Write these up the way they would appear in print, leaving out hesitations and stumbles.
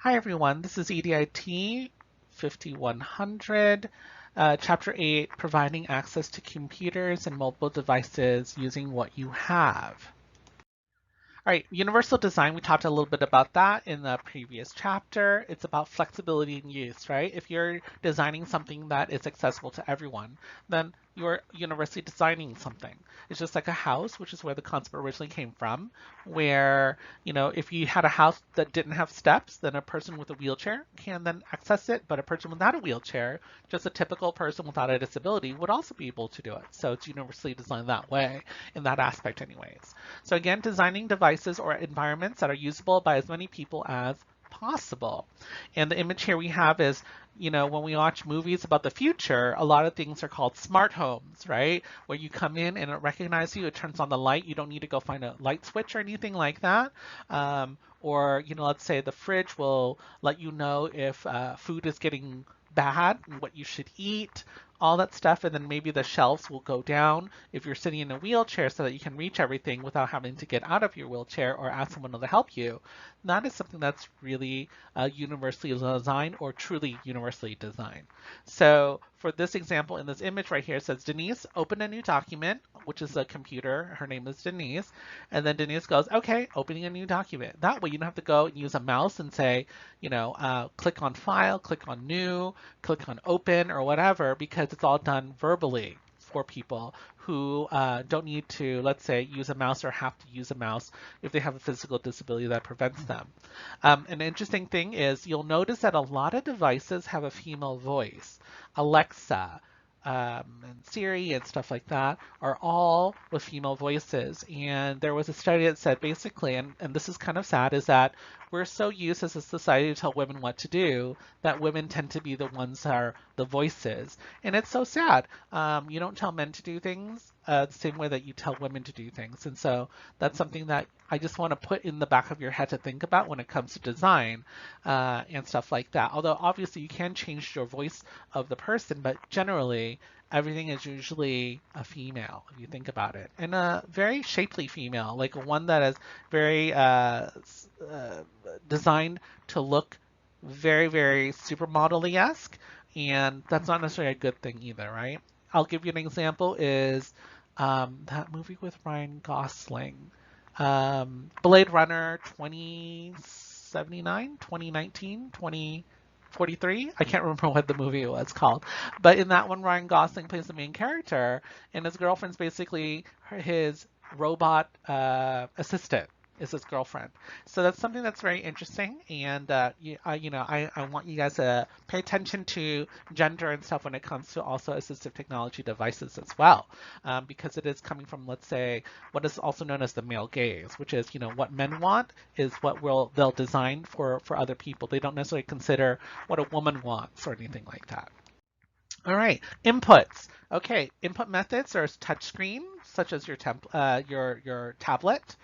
Hi everyone, this is EDIT 5100, Chapter 8, Providing Access to Computers and Mobile Devices Using What You Have. All right, universal design, we talked a little bit about that in the previous chapter. It's about flexibility in use, right? If you're designing something that is accessible to everyone, then you're universally designing something. It's just like a house, which is where the concept originally came from, where, if you had a house that didn't have steps, then a person with a wheelchair can then access it, but a person without a wheelchair, just a typical person without a disability, would also be able to do it. So it's universally designed that way, in that aspect anyways. So again, designing devices or environments that are usable by as many people as possible. And the image here we have is, when we watch movies about the future, a lot of things are called smart homes, right? Where you come in and it recognizes you, it turns on the light. You don't need to go find a light switch or anything like that. Or, let's say the fridge will let you know if food is getting bad and what you should eat, all that stuff. And then maybe the shelves will go down if you're sitting in a wheelchair so that you can reach everything without having to get out of your wheelchair or ask someone to help you. That is something that's really universally designed or truly universally designed. So for this example in this image right here, it says, Denise, open a new document, which is a computer. Her name is Denise. And then Denise goes, okay, opening a new document. That way you don't have to go and use a mouse and say, click on file, click on new, click on open or whatever, because it's all done verbally for people who don't need to, let's say, use a mouse or have to use a mouse if they have a physical disability that prevents them. An interesting thing is you'll notice that a lot of devices have a female voice. Alexa, and Siri and stuff like that are all with female voices. And there was a study that said basically, and this is kind of sad, is that we're so used as a society to tell women what to do that women tend to be the ones that are the voices. And it's so sad. You don't tell men to do things the same way that you tell women to do things. And so that's something that I just want to put in the back of your head to think about when it comes to design and stuff like that. Although obviously you can change your voice of the person, but generally everything is usually a female if you think about it, and a very shapely female, like one that is very designed to look very, very supermodel-esque, and that's not necessarily a good thing either, right? I'll give you an example is that movie with Ryan Gosling, Blade Runner 2079, 2019, 2043. I can't remember what the movie was called. But in that one, Ryan Gosling plays the main character, and his girlfriend's basically his robot assistant is his girlfriend. So that's something that's very interesting, and I want you guys to pay attention to gender and stuff when it comes to also assistive technology devices as well, because it is coming from, let's say, what is also known as the male gaze, which is what men want is what they'll design for other people. They don't necessarily consider what a woman wants or anything like that. All right, inputs. Okay, input methods are touchscreen, such as your tablet,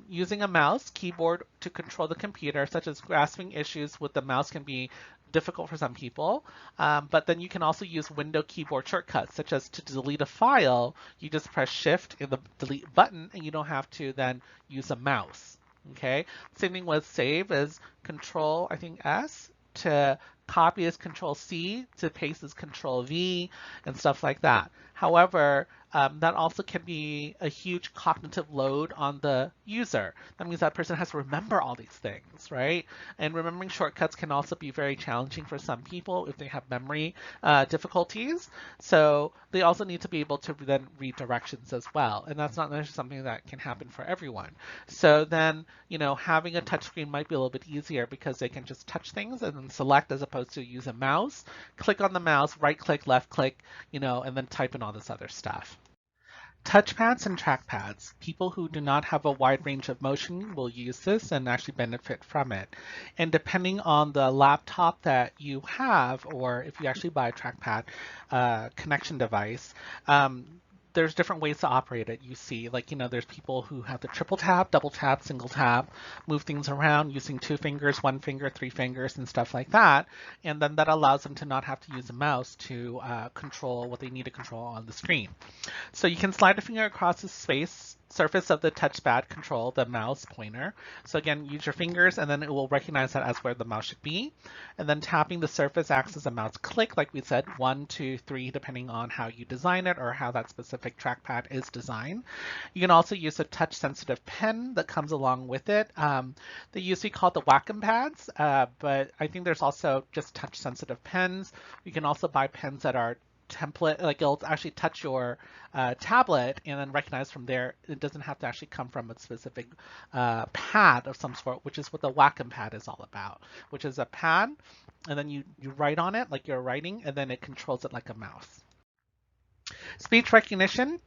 using a mouse, keyboard to control the computer, such as grasping issues with the mouse can be difficult for some people. But then you can also use window keyboard shortcuts, such as to delete a file, you just press Shift in the delete button, and you don't have to then use a mouse. Okay, same thing with save as Control, I think S to copy is Control C, to paste is Control V, and stuff like that. However, that also can be a huge cognitive load on the user. That means that person has to remember all these things, right? And remembering shortcuts can also be very challenging for some people if they have memory difficulties. So they also need to be able to then read directions as well. And that's not necessarily something that can happen for everyone. So then, having a touchscreen might be a little bit easier because they can just touch things and then select as opposed to use a mouse. Click on the mouse, right click, left click, and then type in all this other stuff. Touchpads and trackpads. People who do not have a wide range of motion will use this and actually benefit from it. And depending on the laptop that you have, or if you actually buy a trackpad connection device, there's different ways to operate it. You see, there's people who have the triple tap, double tap, single tap, move things around using 2 fingers, 1 finger, 3 fingers, and stuff like that. And then that allows them to not have to use a mouse to control what they need to control on the screen. So you can slide a finger across the space surface of the touchpad control the mouse pointer. So again, use your fingers and then it will recognize that as where the mouse should be. And then tapping the surface acts as a mouse click, like we said, 1, 2, 3, depending on how you design it or how that specific trackpad is designed. You can also use a touch sensitive pen that comes along with it. They used to be called the Wacom pads, but I think there's also just touch sensitive pens. You can also buy pens that are template, like it'll actually touch your tablet and then recognize from there. It doesn't have to actually come from a specific pad of some sort, which is what the Wacom pad is all about, which is a pad and then you write on it like you're writing and then it controls it like a mouse. Speech recognition,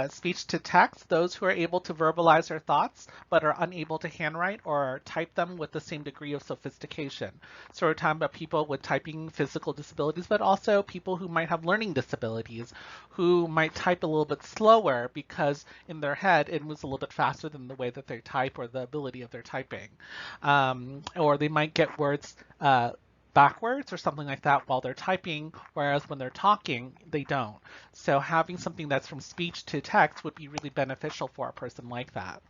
speech to text, those who are able to verbalize their thoughts but are unable to handwrite or type them with the same degree of sophistication. So we're talking about people with typing physical disabilities, but also people who might have learning disabilities, who might type a little bit slower because in their head it moves a little bit faster than the way that they type or the ability of their typing. Or they might get words backwards or something like that while they're typing, whereas when they're talking, they don't. So having something that's from speech to text would be really beneficial for a person like that.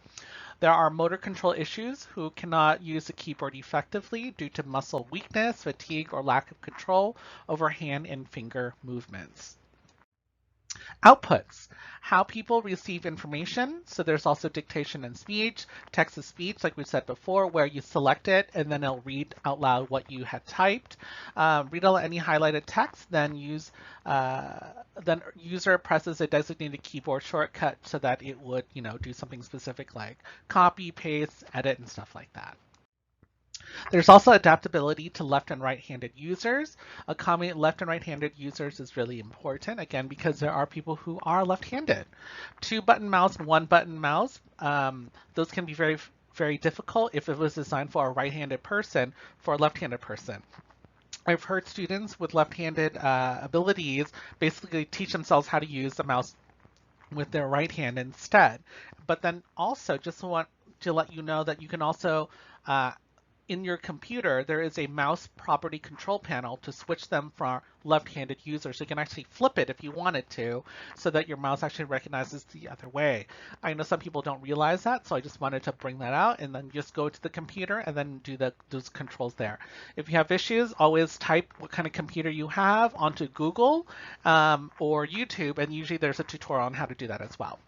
There are motor control issues who cannot use the keyboard effectively due to muscle weakness, fatigue, or lack of control over hand and finger movements. Outputs, how people receive information. So there's also dictation and speech, text to speech, like we said before, where you select it and then it'll read out loud what you had typed. Read out any highlighted text, then user presses a designated keyboard shortcut so that it would, do something specific like copy, paste, edit, and stuff like that. There's also adaptability to left and right-handed users. Accommodating left and right-handed users is really important, again, because there are people who are left-handed. 2-button mouse and 1-button mouse, those can be very, very difficult if it was designed for a right-handed person for a left-handed person. I've heard students with left-handed abilities basically teach themselves how to use the mouse with their right hand instead. But then also just want to let you know that you can also in your computer, there is a mouse property control panel to switch them for left-handed users. So you can actually flip it if you wanted to, so that your mouse actually recognizes the other way. I know some people don't realize that, so I just wanted to bring that out, and then just go to the computer and then do those controls there. If you have issues, always type what kind of computer you have onto Google or YouTube, and usually there's a tutorial on how to do that as well.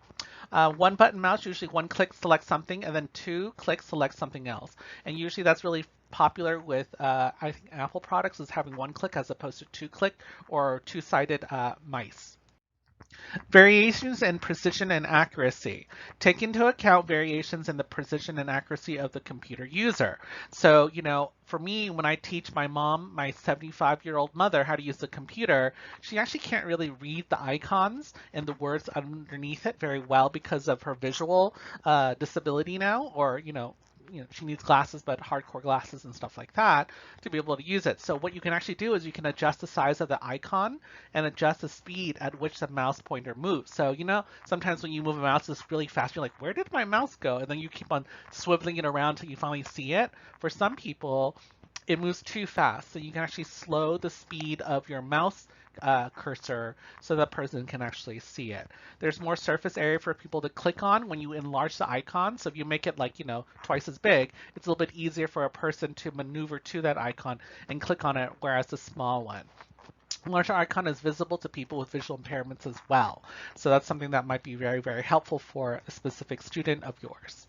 1-button mouse, usually 1 click selects something, and then 2 clicks select something else. And usually that's really popular with, I think, Apple products is having 1 click as opposed to 2 click or 2-sided mice. Variations in precision and accuracy. Take into account variations in the precision and accuracy of the computer user. So, for me, when I teach my mom, my 75-year-old mother, how to use the computer, she actually can't really read the icons and the words underneath it very well because of her visual disability now, or, she needs glasses, but hardcore glasses and stuff like that to be able to use it. So what you can actually do is you can adjust the size of the icon and adjust the speed at which the mouse pointer moves. So, sometimes when you move a mouse it's really fast, you're like, where did my mouse go? And then you keep on swiveling it around until you finally see it. For some people, it moves too fast. So you can actually slow the speed of your mouse cursor so that person can actually see it. There's more surface area for people to click on when you enlarge the icon. So if you make it like, twice as big, it's a little bit easier for a person to maneuver to that icon and click on it, whereas the small one. Larger icon is visible to people with visual impairments as well. So that's something that might be very, very helpful for a specific student of yours.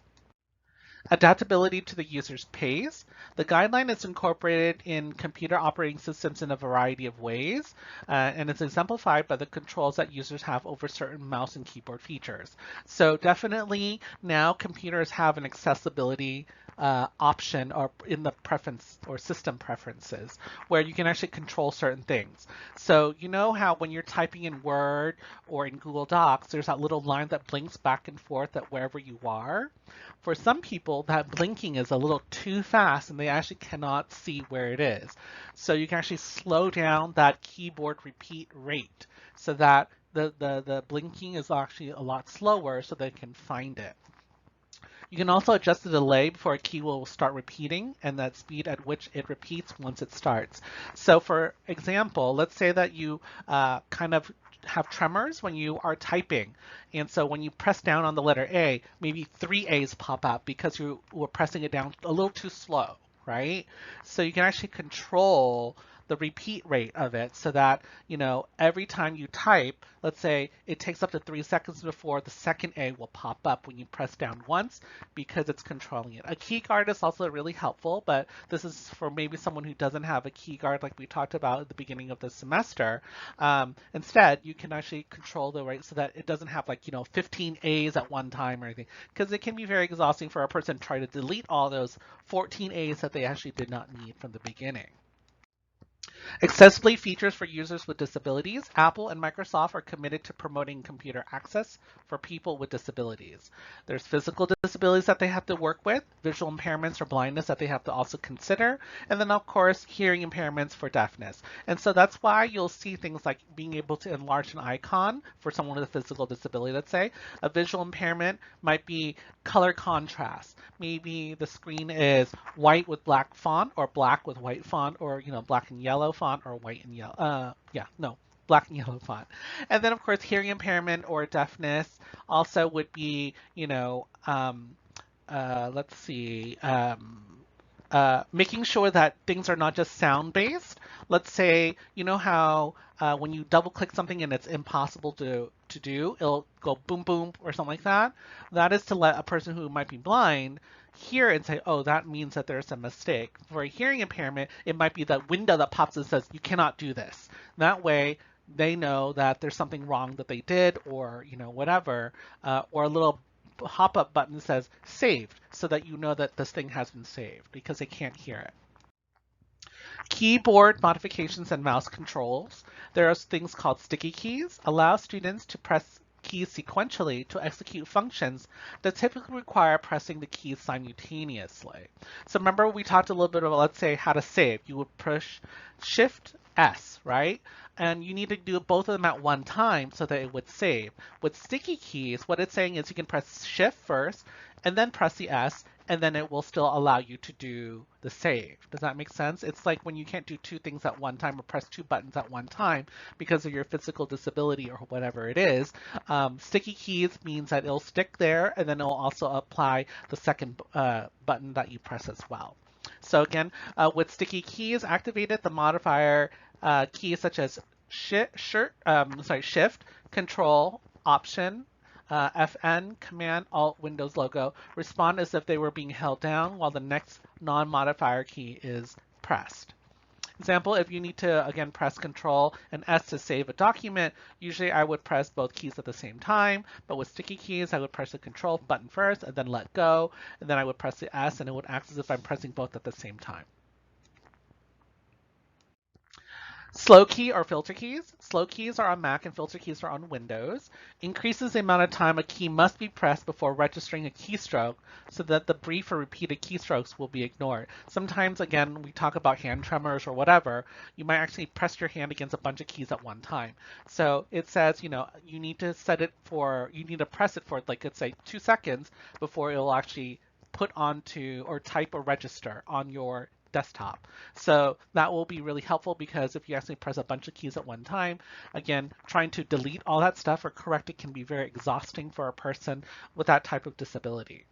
Adaptability to the user's pace. The guideline is incorporated in computer operating systems in a variety of ways, and it's exemplified by the controls that users have over certain mouse and keyboard features. So definitely now computers have an accessibility option or in the preference or system preferences where you can actually control certain things. So you know how when you're typing in Word or in Google Docs, there's that little line that blinks back and forth at wherever you are? For some people, that blinking is a little too fast and they actually cannot see where it is. So you can actually slow down that keyboard repeat rate so that the blinking is actually a lot slower so they can find it. You can also adjust the delay before a key will start repeating and that speed at which it repeats once it starts. So for example, let's say that you kind of have tremors when you are typing. And so when you press down on the letter A, maybe 3 A's pop up because you were pressing it down a little too slow, right? So you can actually control the repeat rate of it so that, every time you type, let's say it takes up to 3 seconds before the second A will pop up when you press down once because it's controlling it. A key guard is also really helpful, but this is for maybe someone who doesn't have a key guard like we talked about at the beginning of the semester. Instead, you can actually control the rate so that it doesn't have 15 A's at one time or anything, because it can be very exhausting for a person to try to delete all those 14 A's that they actually did not need from the beginning. Accessibility features for users with disabilities. Apple and Microsoft are committed to promoting computer access for people with disabilities. There's physical disabilities that they have to work with, visual impairments or blindness that they have to also consider, and then of course hearing impairments for deafness. And so that's why you'll see things like being able to enlarge an icon for someone with a physical disability, let's say. A visual impairment might be color contrast. Maybe the screen is white with black font or black with white font, or black and yellow font or white and yellow. Black and yellow font. And then of course hearing impairment or deafness also would be, let's see, making sure that things are not just sound based. Let's say, how when you double click something and it's impossible to do, it'll go boom, boom, or something like that. That is to let a person who might be blind hear and say, oh, that means that there's a mistake. For a hearing impairment, it might be that window that pops and says, you cannot do this. That way, they know that there's something wrong that they did, or whatever, or a little pop-up button says saved, so that you know that this thing has been saved because they can't hear it. Keyboard modifications and mouse controls. There are things called sticky keys. Allow students to press keys sequentially to execute functions that typically require pressing the keys simultaneously. So remember we talked a little bit about, let's say, how to save. You would push Shift S, right? And you need to do both of them at one time so that it would save. With sticky keys, what it's saying is you can press Shift first and then press the S, and then it will still allow you to do the save. Does that make sense? It's like when you can't do two things at one time or press two buttons at one time because of your physical disability or whatever it is. Sticky keys means that it'll stick there, and then it'll also apply the second button that you press as well. So again, with sticky keys activated, the modifier keys such as Shift, Control, Option, FN, Command, Alt, Windows logo respond as if they were being held down while the next non-modifier key is pressed. Example, if you need to, again, press Control and S to save a document, usually I would press both keys at the same time, but with sticky keys, I would press the Control button first and then let go, and then I would press the S and it would act as if I'm pressing both at the same time. Slow key or filter keys. Slow keys are on Mac and filter keys are on Windows. Increases the amount of time a key must be pressed before registering a keystroke so that the brief or repeated keystrokes will be ignored. Sometimes, again, we talk about hand tremors or whatever, you might actually press your hand against a bunch of keys at one time. So it says, you need to you need to press it for, like, let's say 2 seconds before it will actually put onto or type or register on your desktop. So that will be really helpful because if you actually press a bunch of keys at one time, again, trying to delete all that stuff or correct it can be very exhausting for a person with that type of disability.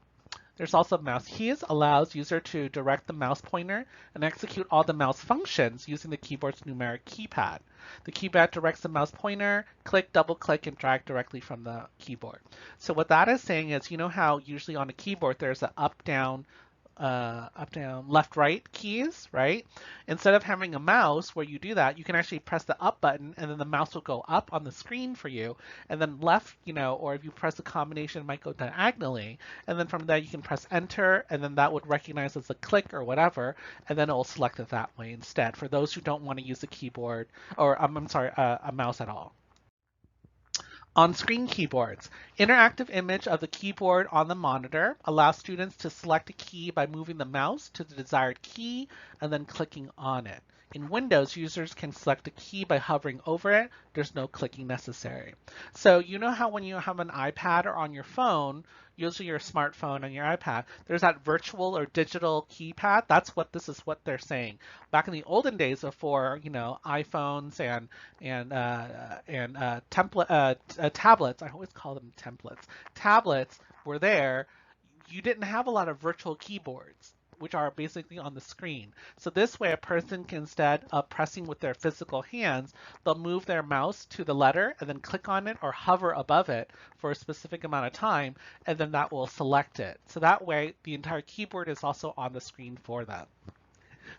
There's also mouse keys, allows user to direct the mouse pointer and execute all the mouse functions using the keyboard's numeric keypad. The keypad directs the mouse pointer, click, double click, and drag directly from the keyboard. So what that is saying is, you know how usually on a keyboard there's an up, down, left, right keys, right? Instead of having a mouse where you do that, you can actually press the up button and then the mouse will go up on the screen for you, and then left, or if you press the combination, it might go diagonally, and then from there you can press enter, and then that would recognize as a click or whatever, and then it will select it that way instead for those who don't want to use a keyboard or a mouse at all. On-screen keyboards. Interactive image of the keyboard on the monitor allows students to select a key by moving the mouse to the desired key and then clicking on it. In Windows, users can select a key by hovering over it. There's no clicking necessary. So you know how when you have an iPad or on your phone, using your smartphone and your iPad, there's that virtual or digital keypad. That's what this is what they're saying. Back in the olden days before, iPhones and tablets, I always call them templates. Tablets were there. You didn't have a lot of virtual keyboards, which are basically on the screen. So this way a person can, instead of pressing with their physical hands, they'll move their mouse to the letter and then click on it or hover above it for a specific amount of time, and then that will select it. So that way the entire keyboard is also on the screen for them.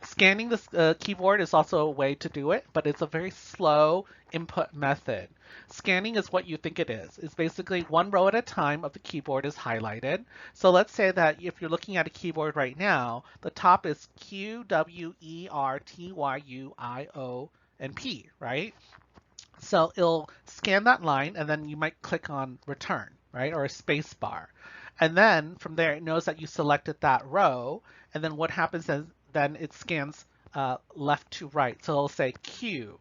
Scanning the keyboard is also a way to do it, but it's a very slow input method. Scanning is what you think it is. It's basically one row at a time of the keyboard is highlighted. So let's say that if you're looking at a keyboard right now, the top is Q, W, E, R, T, Y, U, I, O, and P, right? So it'll scan that line, and then you might click on return, right? Or a space bar. And then from there, it knows that you selected that row. And then what happens is then it scans left to right. So it'll say Q,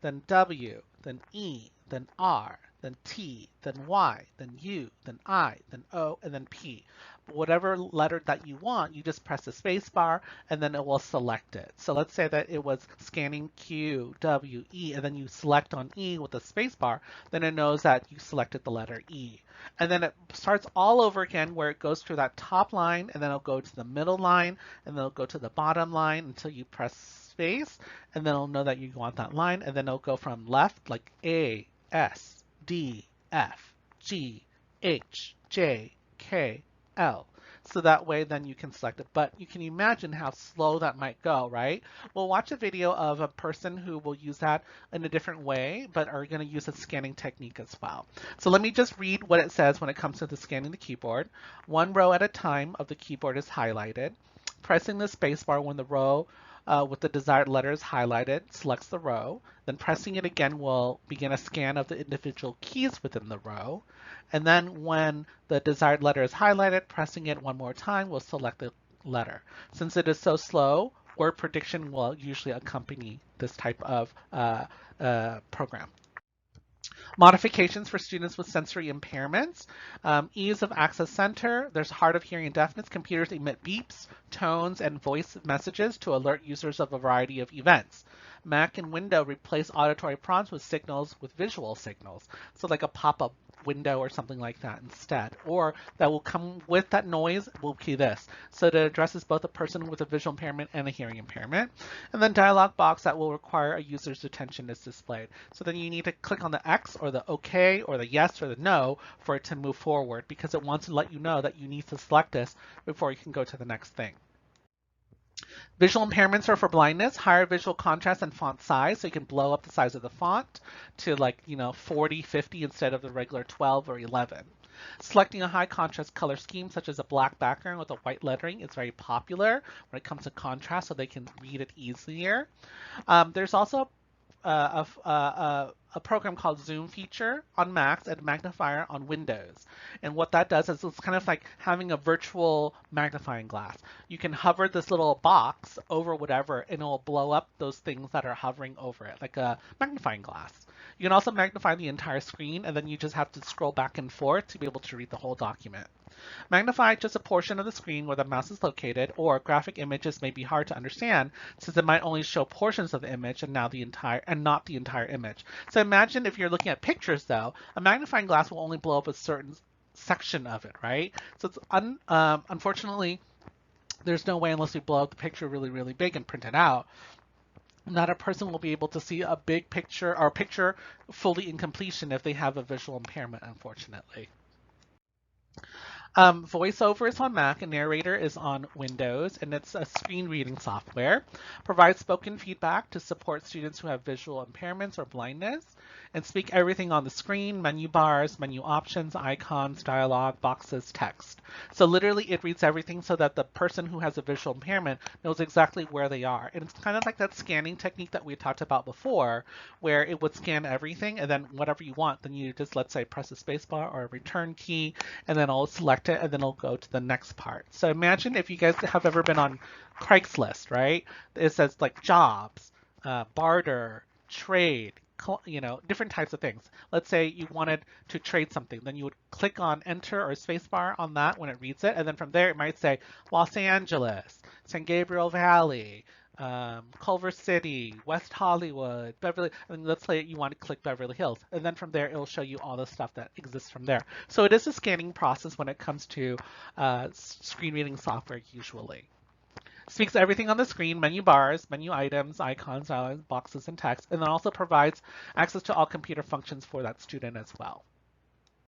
then W, then E, then R, then T, then Y, then U, then I, then O, and then P. Whatever letter that you want, you just press the space bar and then it will select it. So let's say that it was scanning Q, W, E, and then you select on E with the space bar, then it knows that you selected the letter E. And then it starts all over again where it goes through that top line, and then it'll go to the middle line, and then it'll go to the bottom line until you press space, and then it'll know that you want that line, and then it'll go from left, like A, S, D, F, G, H, J, K, L. So that way then you can select it. But you can imagine how slow that might go, right? We'll watch a video of a person who will use that in a different way, but are going to use a scanning technique as well. So let me just read what it says when it comes to the scanning the keyboard. One row at a time of the keyboard is highlighted. Pressing the spacebar when the row with the desired letter is highlighted selects the row. Then pressing it again will begin a scan of the individual keys within the row. And then when the desired letter is highlighted, pressing it one more time will select the letter. Since it is so slow, word prediction will usually accompany this type of program. Modifications for students with sensory impairments. Ease of access center. There's hard of hearing and deafness. Computers emit beeps, tones, and voice messages to alert users of a variety of events. Mac and Windows replace auditory prompts with signals with visual signals. So like a pop-up window or something like that instead. Or that will come with that noise will be this. So it addresses both a person with a visual impairment and a hearing impairment. And then dialog box that will require a user's attention is displayed. So then you need to click on the X or the OK or the yes or the no for it to move forward, because it wants to let you know that you need to select this before you can go to the next thing. Visual impairments are for blindness, higher visual contrast and font size, so you can blow up the size of the font to 40, 50 instead of the regular 12 or 11. Selecting a high contrast color scheme such as a black background with a white lettering is very popular when it comes to contrast, so they can read it easier. There's also a program called Zoom feature on Macs and magnifier on Windows. And what that does is it's kind of like having a virtual magnifying glass. You can hover this little box over whatever and it will blow up those things that are hovering over it, like a magnifying glass. You can also magnify the entire screen, and then you just have to scroll back and forth to be able to read the whole document. Magnify just a portion of the screen where the mouse is located, or graphic images may be hard to understand since it might only show portions of the image and not the entire image. So imagine if you're looking at pictures though, a magnifying glass will only blow up a certain section of it, right? So it's unfortunately, there's no way unless we blow up the picture really, really big and print it out, not a person will be able to see a big picture or a picture fully in completion if they have a visual impairment, unfortunately. VoiceOver is on Mac and Narrator is on Windows, and it's a screen reading software. Provides spoken feedback to support students who have visual impairments or blindness, and speak everything on the screen, menu bars, menu options, icons, dialogue, boxes, text. So literally it reads everything so that the person who has a visual impairment knows exactly where they are. And it's kind of like that scanning technique that we talked about before, where it would scan everything and then whatever you want, then you just, let's say, press a spacebar or a return key, and then I'll select it and then it'll go to the next part. So imagine if you guys have ever been on Craigslist, right? It says like jobs, barter, trade, different types of things. Let's say you wanted to trade something, then you would click on enter or spacebar on that when it reads it, and then from there it might say Los Angeles, San Gabriel Valley, Culver City, West Hollywood, Beverly, and let's say you want to click Beverly Hills, and then from there it'll show you all the stuff that exists from there. So it is a scanning process when it comes to screen reading software usually. Speaks to everything on the screen, menu bars, menu items, icons, dialogue boxes, and text, and then also provides access to all computer functions for that student as well.